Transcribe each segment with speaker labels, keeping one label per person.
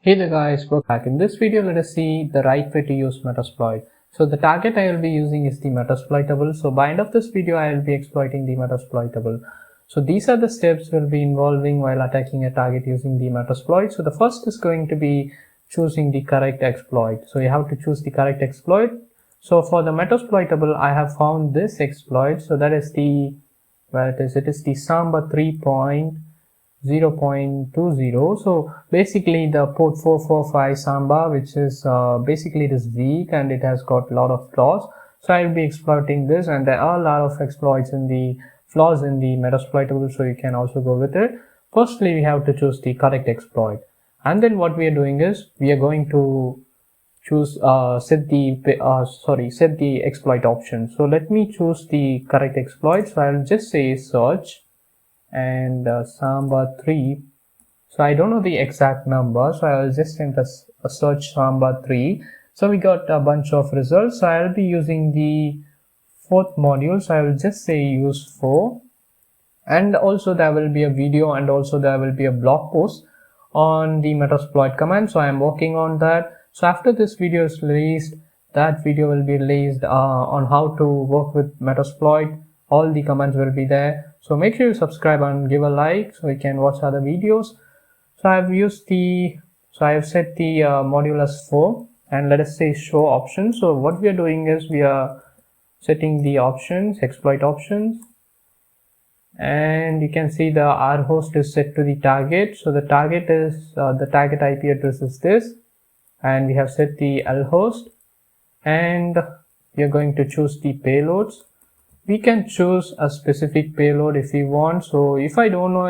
Speaker 1: Hey there guys, welcome back. In this video, let us see the right way to use Metasploit. So the target I will be using is the Metasploitable. So by end of this video, I will be exploiting the Metasploitable. So these are the steps we'll be involving while attacking a target using the Metasploit. So the first is going to be choosing the correct exploit. So you have to choose the correct exploit. So for the Metasploitable, I have found this exploit. So that is the, it is the Samba 3.0.20. So basically the port 445 Samba, which is basically it is weak and it has got a lot of flaws. So I will be exploiting this, and there are a lot of exploits in the flaws in the Metasploitable, so you can also go with it. Firstly, we have to choose the correct exploit, and then what we are doing is we are going to choose set the exploit option. So let me choose the correct exploit. So I'll just say search and Samba 3. So I don't know the exact number, so I'll just enter a search Samba 3. So we got a bunch of results. So I'll be using the fourth module, so I will just say use 4, and also there will be a video and also there will be a blog post on the Metasploit command. So I am working on that. So after this video is released, that video will be released on how to work with Metasploit. All the commands will be there. So make sure you subscribe and give a like so you can watch other videos. So I have set the module as 4, and let us say show options. So what we are doing is we are setting the options, exploit options, and you can see the R host is set to the target. So the target is the target IP address is this, and we have set the L host, and we are going to choose the payloads. We can choose a specific payload if you want. So if I don't know,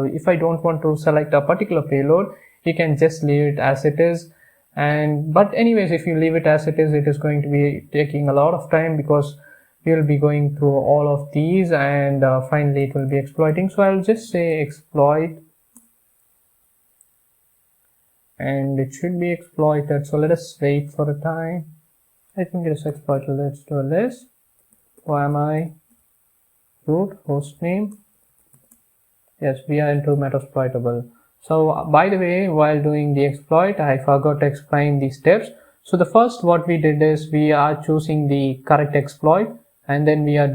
Speaker 1: if I don't want to select a particular payload, you can just leave it as it is. But anyways, if you leave it as it is going to be taking a lot of time because we will be going through all of these, and finally it will be exploiting. So I'll just say exploit, and it should be exploited. So let us wait for a time. I think it is exploited. Let's do a list. Why am I root host name? Yes, we are into Metasploitable. So by the way, while doing the exploit, I forgot to explain the steps. So the first what we did is we are choosing the correct exploit, and then we are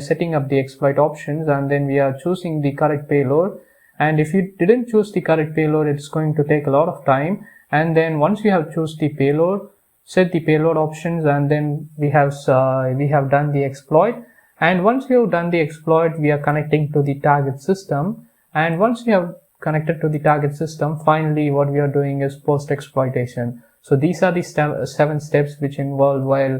Speaker 1: setting up the exploit options, and then we are choosing the correct payload. And if you didn't choose the correct payload, it's going to take a lot of time. And then once you have choose the payload, set the payload options, and then we have done the exploit. And once we have done the exploit, we are connecting to the target system. And once we have connected to the target system, finally what we are doing is post exploitation. So these are the 7 steps which involved while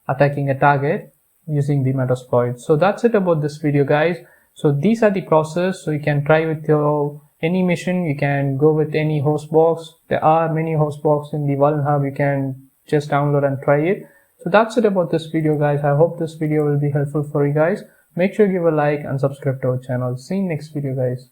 Speaker 1: attacking a target using the Metasploit. So that's it about this video, guys. So these are the process. So you can try with your any mission. You can go with any host box. There are many host box in the Vuln Hub. You can just download and try it. So that's it about this video, guys. I hope this video will be helpful for you guys. Make sure you give a like and subscribe to our channel. See you next video, guys.